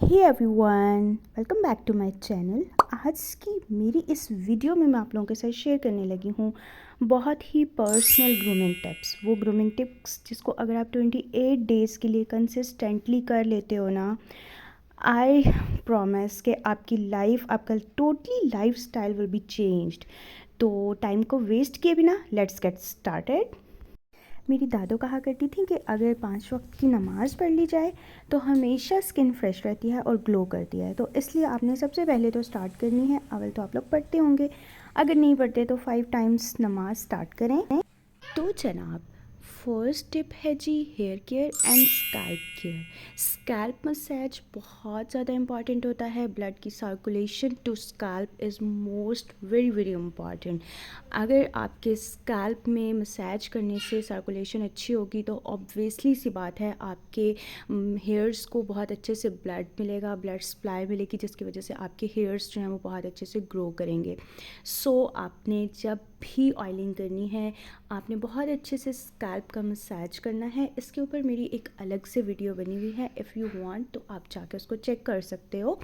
Hey everyone, welcome back to my channel. आज की मेरी इस वीडियो में मैं आप लोगों के साथ शेयर करने लगी हूँ बहुत ही पर्सनल ग्रूमिंग टिप्स। वो ग्रूमिंग टिप्स जिसको अगर आप 28 डेज़ के लिए कंसिस्टेंटली कर लेते हो ना, आई प्रॉमिस कि आपकी लाइफ, आपका totally life style will be changed. तो टाइम को वेस्ट किए बिना लेट्स गेट स्टार्टेड। मेरी दादू कहा करती थी कि अगर 5 वक्त की नमाज़ पढ़ ली जाए तो हमेशा स्किन फ्रेश रहती है और ग्लो करती है। तो इसलिए आपने सबसे पहले तो स्टार्ट करनी है, अवल तो आप लोग पढ़ते होंगे, अगर नहीं पढ़ते तो 5 टाइम्स नमाज स्टार्ट करें। तो जनाब, फर्स्ट टिप है जी hair care and scalp care. Scalp massage बहुत ज़्यादा इंपॉर्टेंट होता है। ब्लड की circulation to scalp is most very very important. अगर आपके स्कैल्प में मसाज करने से सर्कुलेशन अच्छी होगी तो ऑब्वियसली सी बात है आपके हेयर्स को बहुत अच्छे से ब्लड मिलेगा, ब्लड सप्लाई मिलेगी, जिसकी वजह से आपके हेयर्स जो हैं वो बहुत अच्छे से ग्रो करेंगे। सो आपने जब भी ऑयलिंग करनी है, आपने बहुत अच्छे से स्कैल्प का मसाज करना है। इसके ऊपर मेरी एक अलग से वीडियो बनी हुई है, इफ़ यू वांट तो आप जाकर उसको चेक कर सकते हो।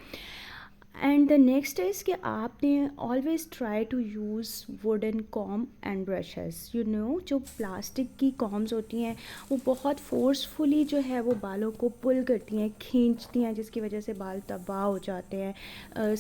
एंड द नेक्स्ट इज़ कि आपने always try to use wooden comb and brushes. जो प्लास्टिक की कॉम्स होती हैं वो बहुत फोर्सफुली जो है वो बालों को पुल करती हैं, खींचती हैं, जिसकी वजह से बाल तबाह हो जाते हैं,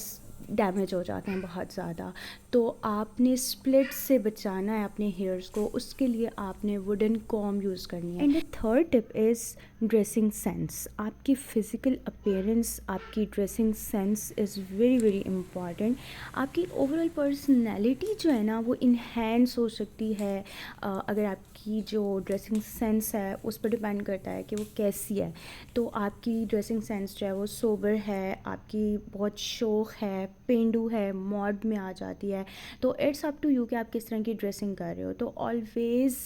डैमेज हो जाते हैं बहुत ज़्यादा। तो आपने स्प्लिट से बचाना है अपने हेयर्स को, उसके लिए आपने वुडन कॉम यूज़ करनी है। And the third tip is dressing sense. आपकी फ़िज़िकल अपीयरेंस, आपकी dressing sense is very very important. आपकी ओवरऑल पर्सनैलिटी जो है ना वो इन्हेंस हो सकती है अगर आपकी जो ड्रेसिंग सेंस है उस पर डिपेंड करता है कि वो कैसी है। तो आपकी ड्रेसिंग सेंस जो है वो सोबर है, आपकी बहुत शौक है, पेंडू है, मॉड में आ जाती है, तो इट्स अप टू यू कि आप किस तरह की ड्रेसिंग कर रहे हो। तो always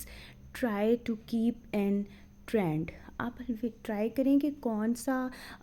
try to keep in trend. आप ट्राई करें कि कौन सा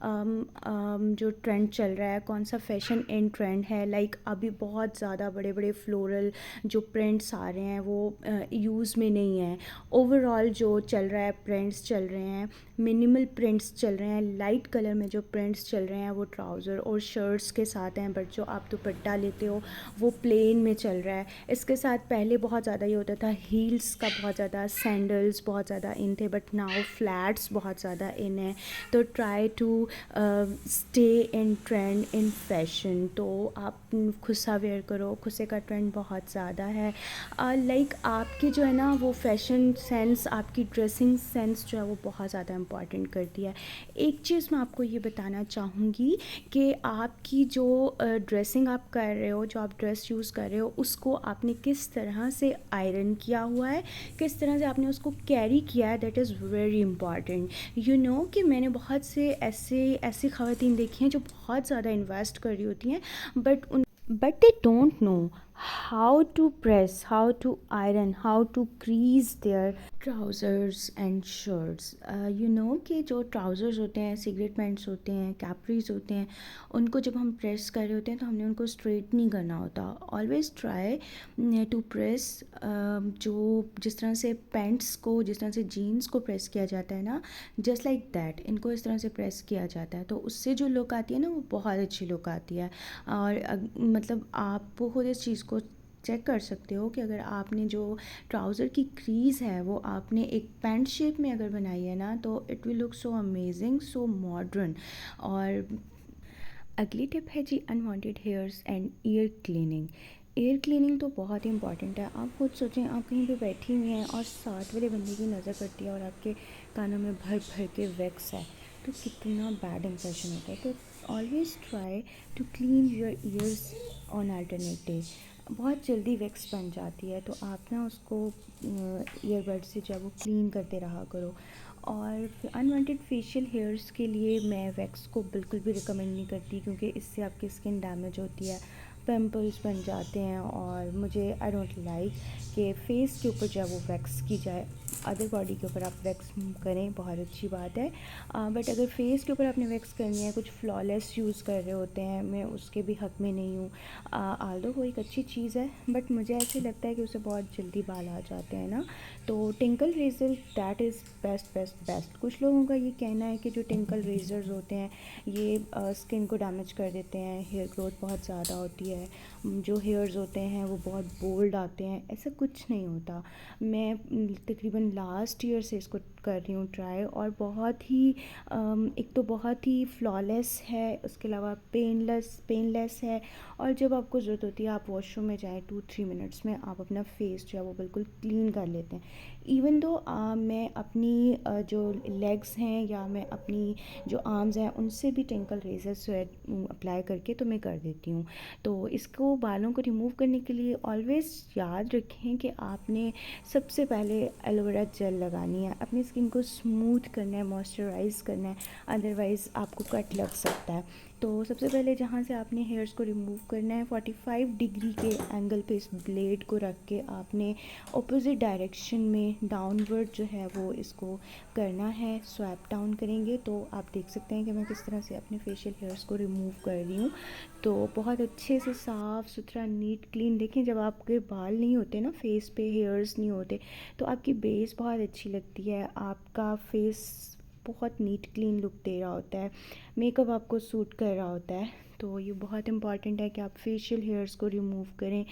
जो ट्रेंड चल रहा है, कौन सा फैशन इन ट्रेंड है। लाइक अभी बहुत ज़्यादा बड़े बड़े फ्लोरल जो प्रिंट्स आ रहे हैं वो यूज़ में नहीं है। ओवरऑल जो चल रहा है, प्रिंट्स चल रहे हैं, मिनिमल प्रिंट्स चल रहे हैं, लाइट कलर में जो प्रिंट्स चल रहे हैं वो ट्राउज़र और शर्ट्स के साथ हैं, बट जो आप दुपट्टा लेते हो वो प्लेन में चल रहा है। इसके साथ पहले बहुत ज़्यादा ये होता था, हील्स का बहुत ज़्यादा, सैंडल्स बहुत ज़्यादा इन थे, बट नाउ फ्लैट्स बहुत ज़्यादा इन है। तो try to stay in trend in fashion. तो आप खुस्सा वेयर करो, खुस्से का ट्रेंड बहुत ज़्यादा है। लाइक आपकी जो है ना वो फैशन सेंस, आपकी ड्रेसिंग सेंस जो है वो बहुत ज़्यादा इम्पॉर्टेंट करती है। एक चीज़ मैं आपको ये बताना चाहूँगी कि आपकी जो ड्रेसिंग आप कर रहे हो, जो आप ड्रेस यूज़ कर रहे हो, उसको आपने किस तरह से आयरन किया हुआ है, किस तरह से आपने उसको कैरी किया है, दैट इज़ वेरी इंपॉर्टेंट। कि मैंने बहुत से ऐसी ख़वातीन देखी हैं जो बहुत ज़्यादा इन्वेस्ट कर रही होती हैं, but they don't know how to press, how to iron, how to crease their trousers and shirts. कि जो ट्राउज़र्स होते हैं, सिगरेट पैंट्स होते हैं, कैपरीज होते हैं, उनको जब हम प्रेस कर रहे होते हैं तो हमने उनको स्ट्रेट नहीं करना होता। ऑलवेज़ ट्राई टू प्रेस, जो जिस तरह से पैंट्स को, जिस तरह से जीन्स को प्रेस किया जाता है ना, जस्ट लाइक दैट इनको इस तरह से प्रेस किया जाता है। तो उससे जो लुक आती है ना वो बहुत अच्छी लुक आती है। और मतलब आप खुद इस चीज़ को चेक कर सकते हो कि अगर आपने जो ट्राउज़र की क्रीज़ है वो आपने एक पैंट शेप में अगर बनाई है ना, तो it will look so amazing, so modern. और अगली टिप है जी unwanted hairs and ear cleaning. Ear cleaning तो बहुत ही इंपॉर्टेंट है। आप खुद सोचें, आप कहीं पे बैठी हुई हैं और साथ वाले बंदे की नज़र पड़ती है और आपके कानों में भर भर के वैक्स है, तो कितना बैड इंप्रेशन होता है। तो always try to clean your ears on alternate day. बहुत जल्दी वैक्स बन जाती है, तो आप ना उसको ईयरबड से जब वो क्लीन करते रहा करो। और अनवांटेड फेशियल हेयर्स के लिए मैं वैक्स को बिल्कुल भी रिकमेंड नहीं करती, क्योंकि इससे आपकी स्किन डैमेज होती है। पिंपल्स बन जाते हैं और मुझे आई डोंट लाइक कि फेस के ऊपर जो है वो वैक्स की जाए। अदर बॉडी के ऊपर आप वैक्स करें, बहुत अच्छी बात है, बट अगर फेस के ऊपर आपने वैक्स करनी है, कुछ फ्लॉलेस यूज़ कर रहे होते हैं, मैं उसके भी हक़ में नहीं हूँ। आल्दो वो एक अच्छी चीज़ है, बट मुझे ऐसे लगता है कि उससे बहुत जल्दी बाल आ जाते हैं ना। तो Tinkle razor that is best best best. कुछ लोगों का ये कहना है कि जो टिंकल रेज़र्स होते हैं ये स्किन को डैमेज कर देते हैं, हेयर ग्रोथ बहुत ज़्यादा होती है, जो हेयर्स होते हैं वो बहुत बोल्ड आते हैं। ऐसा कुछ नहीं होता। मैं तकरीबन लास्ट ईयर से इसको कर रही हूँ ट्राई, और बहुत ही एक तो बहुत ही फ्लॉलेस है, उसके अलावा पेनलेस है, और जब आपको ज़रूरत होती है आप वॉशरूम में जाएँ 2-3 मिनट्स में आप अपना फेस जो है वो बिल्कुल क्लीन कर लेते हैं। इवन दो मैं अपनी जो लेग्स हैं या मैं अपनी जो आर्म्स हैं उनसे भी टिंकल रेज़र जो है अप्लाई करके तो मैं कर देती हूँ। तो इसको बालों को रिमूव करने के लिए ऑलवेज़ याद रखें कि आपने सबसे पहले एलोवेरा जेल लगानी है, अपनी स्किन को स्मूथ करना है, मॉइस्चराइज़ करना है, अदरवाइज़ आपको कट लग सकता है। तो सबसे पहले जहाँ से आपने हेयर्स को रिमूव करना है 45 डिग्री के एंगल पे इस ब्लेड को रख के आपने ऑपोजिट डायरेक्शन में डाउनवर्ड जो है वो इसको करना है। स्वैप डाउन करेंगे तो आप देख सकते हैं कि मैं किस तरह से अपने फेशियल हेयर्स को रिमूव कर रही हूँ। तो बहुत अच्छे से साफ़ सुथरा नीट क्लीन, देखें जब आपके बाल नहीं होते ना, फेस पे हेयर्स नहीं होते, तो आपकी बेस बहुत अच्छी लगती है, आपका फेस बहुत नीट क्लीन लुक दे रहा होता है, मेकअप आपको सूट कर रहा होता है। तो ये बहुत इम्पॉर्टेंट है कि आप फेशियल हेयर्स को रिमूव करें।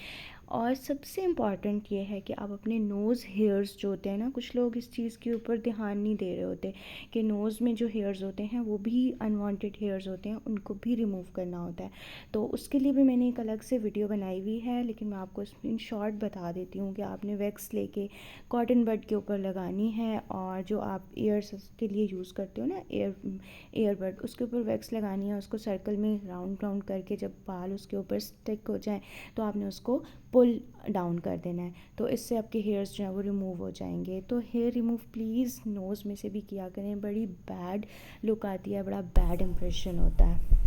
और सबसे इम्पॉर्टेंट ये है कि आप अपने नोज़ हेयर्स जो होते हैं ना, कुछ लोग इस चीज़ के ऊपर ध्यान नहीं दे रहे होते कि नोज़ में जो हेयर्स होते हैं वो भी अनवांटेड हेयर्स होते हैं, उनको भी रिमूव करना होता है। तो उसके लिए भी मैंने एक अलग से वीडियो बनाई हुई है, लेकिन मैं आपको इन शॉर्ट बता देती हूँ कि आपने वैक्स लेके कॉटन बड के ऊपर लगानी है, और जो आप ईयर्स के लिए यूज़ करते हो ना, ईयरबड, उसके ऊपर वैक्स लगानी है, उसको सर्कल में राउंड राउंड करके जब बाल उसके ऊपर स्टिक हो जाए तो आपने उसको पुल डाउन कर देना है। तो इससे आपके हेयर्स जो हैं वो रिमूव हो जाएंगे। तो हेयर रिमूव प्लीज़ नोज़ में से भी किया करें, बड़ी बैड लुक आती है, बड़ा बैड इम्प्रेशन होता है।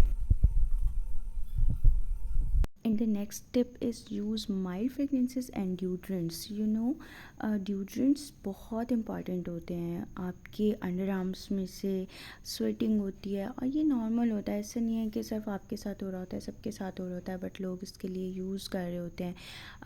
And the next tip is use mild fragrances and deodorants. You know, deodorants बहुत इम्पॉर्टेंट होते हैं। आपके अंडर आर्म्स में से स्वेटिंग होती है, और ये नॉर्मल होता है, ऐसा नहीं है कि सिर्फ आपके साथ हो रहा होता है, सबके साथ हो रहा होता है, बट लोग इसके लिए यूज़ कर रहे होते हैं,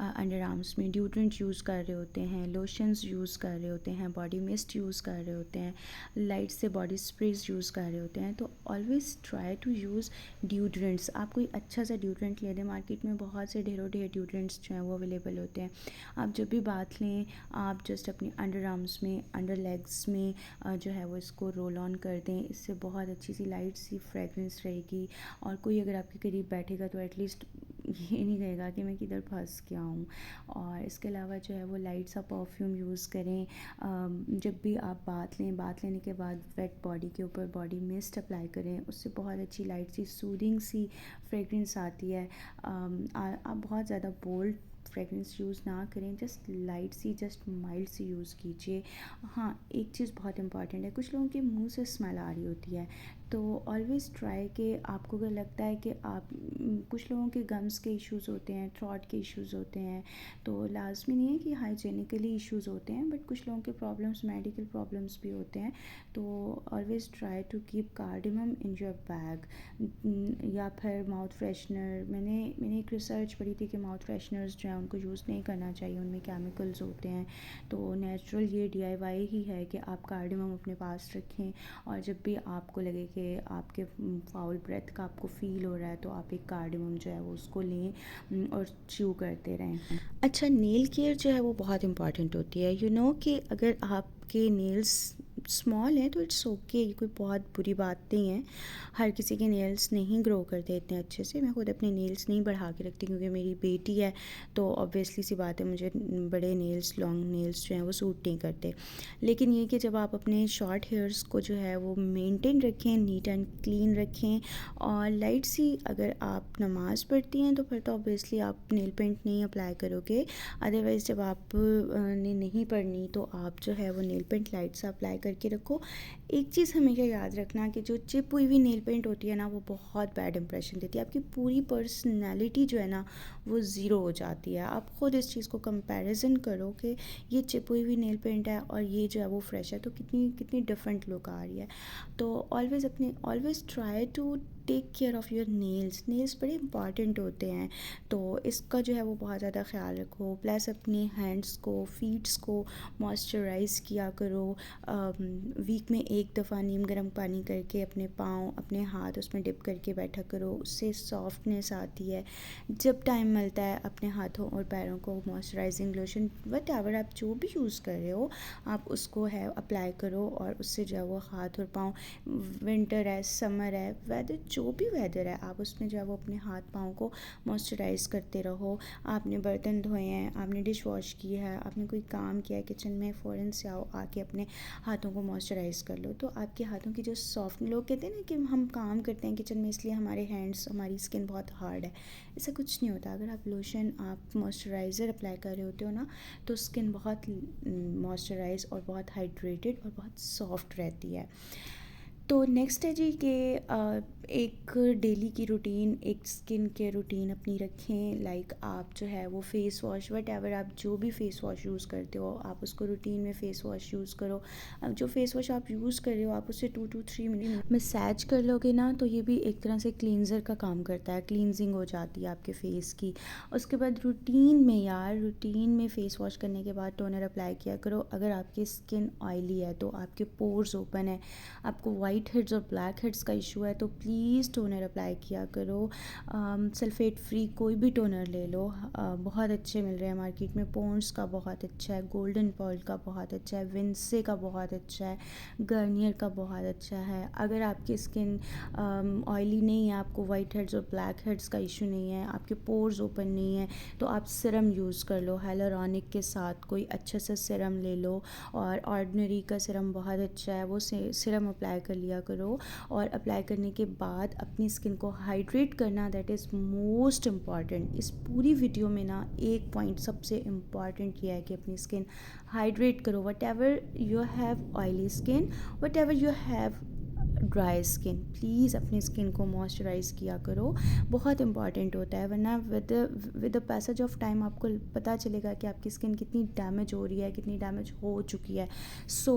अंडर आर्म्स में डिओड्रेंट यूज़ कर रहे होते हैं, लोशंस यूज़ कर रहे होते हैं, बॉडी मिस्ट यूज़ कर रहे होते हैं, लाइट से बॉडी स्प्रेज यूज़ कर रहे होते हैं। तो always try to use deodorants. आप कोई अच्छा सा डिओड्रेंट ले लें, मार्केट में बहुत से ढेरों ढेर डिओड्रेंट्स जो हैं वो अवेलेबल होते हैं। आप जब भी बात लें आप जस्ट अपने अंडर आर्म्स में, अंडर लेग्स में जो है वो इसको रोल ऑन कर दें, इससे बहुत अच्छी सी लाइट सी फ्रेगरेंस रहेगी, और कोई अगर आपके करीब बैठेगा तो एटलीस्ट ये नहीं कहेगा कि मैं किधर फंस गया हूँ। और इसके अलावा जो है वो लाइट सा परफ्यूम यूज़ करें। जब भी आप बात लेने के बाद वेट बॉडी के ऊपर बॉडी मिस्ट अप्लाई करें, उससे बहुत अच्छी लाइट सी सूदिंग सी फ्रेगरेंस आती है। आप बहुत ज़्यादा बोल्ड फ्रेगरेंस यूज़ ना करें, जस्ट लाइट सी, जस्ट माइल्ड सी यूज़ कीजिए। हाँ, एक चीज़ बहुत इंपॉर्टेंट है, कुछ लोगों के मुंह से स्मेल आ रही होती है, तो ऑलवेज़ ट्राई कि आपको अगर लगता है कि आप कुछ लोगों के गम्स के इश्यूज़ होते हैं, थ्रॉट के इश्यूज़ होते हैं, तो लाजमी नहीं है कि हाइजीनिकली इश्यूज़ होते हैं, बट कुछ लोगों के प्रॉब्लम्स मेडिकल प्रॉब्लम्स भी होते हैं। तो always try to keep cardamom in your bag. या फिर माउथ फ्रेशनर, मैंने एक रिसर्च पढ़ी थी कि माउथ फ्रेशनर्स जो हैं उनको यूज़ नहीं करना चाहिए, उनमें केमिकल्स होते हैं। तो नेचुरल ये DIY ही है कि आप कार्डेमम अपने पास रखें, और जब भी आपको लगे कि आपके फाउल ब्रेथ का आपको फ़ील हो रहा है तो आप एक कार्डेमम जो है वो उसको लें और च्यू करते रहें। अच्छा, नेल केयर जो है वो बहुत इंपॉर्टेंट होती है। यू नो कि अगर आपके नेल्स स्मॉल हैं तो इट्स ओके, ये कोई बहुत बुरी बात नहीं है। हर किसी के नेल्स नहीं ग्रो करते इतने अच्छे से। मैं खुद अपने नेल्स नहीं बढ़ा के रखती क्योंकि मेरी बेटी है, तो ऑब्वियसली सी बात है मुझे बड़े नेल्स, लॉन्ग नेल्स जो हैं वो सूट नहीं करते। लेकिन ये कि जब आप अपने शॉर्ट हेयर्स को जो है वो मेंटेन रखें, नीट एंड क्लीन रखें, और लाइट सी, अगर आप नमाज़ पढ़ती हैं तो फिर तो ऑब्वियसली आप नेल पेंट नहीं अप्लाई करोगे। अदरवाइज़ जब आप ने नहीं पढ़नी तो आप जो है वो नेल पेंट लाइट सा अप्लाई करके के रखो। एक चीज़ हमेशा याद रखना कि जो चिप हुई हुई नेल पेंट होती है ना, वो बहुत बैड इंप्रेशन देती है, आपकी पूरी पर्सनैलिटी जो है ना वो ज़ीरो हो जाती है। आप ख़ुद इस चीज़ को कंपैरिजन करो कि ये चिप हुई हुई नेल पेंट है और ये जो है वो फ्रेश है, तो कितनी कितनी डिफरेंट लुक आ रही है। तो always try to take care of your nails बड़े इंपॉर्टेंट होते हैं, तो इसका जो है वो बहुत ज़्यादा ख्याल रखो। प्लस अपने हैंड्स को, फीट्स को मॉइस्चराइज़ किया करो। वीक में एक दफ़ा नीम गर्म पानी करके अपने पाँव, अपने हाथ उसमें डिप करके बैठा करो, उससे सॉफ्टनेस आती है। जब टाइम मिलता है अपने हाथों और पैरों को मॉइस्चराइजिंग लोशन वटएवर आप जो भी यूज़ कर रहे हो, आप उसको है अप्लाई करो, और उससे जो है वो हाथ और पाँव, विंटर है, समर है, वेदर जो भी वेदर है, आप उसमें जो है वो अपने हाथ पाँव को मॉइस्चराइज़ करते रहो। आपने बर्तन धोए हैं, आपने डिश वॉश की है, आपने कोई काम किया है किचन में, फ़ौरन से आओ, आके अपने हाथों को मॉइस्चराइज़ कर लो। तो आपके हाथों की जो सॉफ्ट, लोग कहते हैं ना कि हम काम करते हैं किचन में इसलिए हमारे हैंड्स, हमारी स्किन बहुत हार्ड है, ऐसा कुछ नहीं होता। अगर आप लोशन, आप मॉइस्चराइज़र अप्लाई कर रहे होते हो ना, तो स्किन बहुत मॉइस्चराइज और बहुत हाइड्रेटेड और बहुत सॉफ्ट रहती है। तो नेक्स्ट है जी कि एक डेली की रूटीन, एक स्किन केयर रूटीन अपनी रखें। लाइक आप जो है वो फेस वॉश, वटएवर आप जो भी फेस वॉश यूज़ करते हो, आप उसको रूटीन में फेस वॉश यूज़ करो। अब जो फेस वॉश आप यूज़ कर रहे हो, आप उससे 2 to 3 मिनट मसाज कर लोगे ना, तो ये भी एक तरह से क्लींजर का काम करता है, क्लींजिंग हो जाती है आपके फेस की। उसके बाद रूटीन में फेस वॉश करने के बाद टोनर अप्लाई किया करो। अगर आपकी स्किन ऑयली है, तो आपके पोर्स ओपन है, आपको वाइट हेड्स और ब्लैक हेड्स का इशू है, तो प्लीज़ टोनर अप्लाई किया करो। सल्फ़ेट फ्री कोई भी टोनर ले लो, बहुत अच्छे मिल रहे हैं मार्केट में। पॉन्ड्स का बहुत अच्छा है, गोल्डन पॉइंट का बहुत अच्छा है, विंसे का बहुत अच्छा है, गार्नियर का बहुत अच्छा है। अगर आपकी स्किन ऑयली नहीं है, आपको वाइट हेड्स और ब्लैक हेड्स का इशू नहीं है, आपके पोर्स ओपन नहीं है, तो आप सिरम यूज़ कर लो। हाइलुरोनिक के साथ कोई अच्छा सा सिरम ले लो, और ऑर्डिनरी का सिरम बहुत अच्छा है, वो सिरम अप्लाई कर लिया करो। और अप्लाई करने के बाद अपनी स्किन को हाइड्रेट करना, दैट इज़ मोस्ट इम्पॉर्टेंट। इस पूरी वीडियो में ना एक पॉइंट सबसे इम्पॉर्टेंट ये है कि अपनी स्किन हाइड्रेट करो। What ever you have oily skin, what ever you have dry skin, please अपनी स्किन को मॉइस्चराइज़ किया करो, बहुत इंपॉर्टेंट होता है। वरना with the passage of time आपको पता चलेगा कि आपकी स्किन कितनी डैमेज हो रही है, कितनी डैमेज हो चुकी है। सो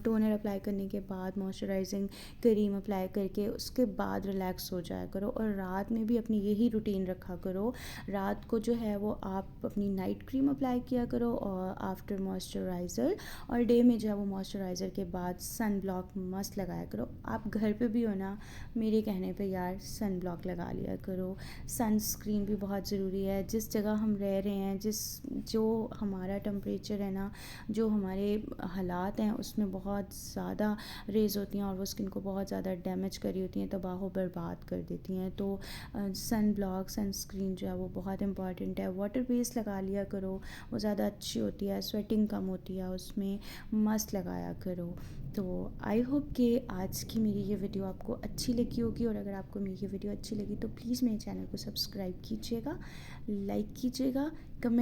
टोनर अप्लाई करने के बाद मॉइस्चराइजिंग क्रीम अप्लाई करके उसके बाद रिलैक्स हो जाया करो। और रात में भी अपनी यही रूटीन रखा करो। रात को जो है वो आप अपनी नाइट क्रीम अप्लाई किया करो और आफ्टर मॉइस्चराइज़र, और डे में जो है वो मॉइस्चराइज़र के बाद सन ब्लॉक मस्त लगाया करो। आप घर पे भी हो ना, मेरे कहने पे यार सन ब्लॉक लगा लिया करो। सनस्क्रीन भी बहुत ज़रूरी है। जिस जगह हम रह रहे हैं, जो हमारा टेम्परेचर है ना, जो हमारे हालात हैं, उसमें बहुत ज़्यादा रेज़ होती हैं और वो स्किन को बहुत ज़्यादा डैमेज करी होती हैं, तबाह बर्बाद कर देती हैं। तो सन ब्लॉक, सनस्क्रीन जो है वो बहुत इंपॉर्टेंट है। वाटर बेस लगा लिया करो, वो ज़्यादा अच्छी होती है, स्वेटिंग कम होती है उसमें, मस्त लगाया करो। तो आई होप कि आज की मेरी ये वीडियो आपको अच्छी लगी होगी, और अगर आपको मेरी ये वीडियो अच्छी लगी तो प्लीज़ मेरे चैनल को सब्सक्राइब कीजिएगा, लाइक कीजिएगा, कमेंट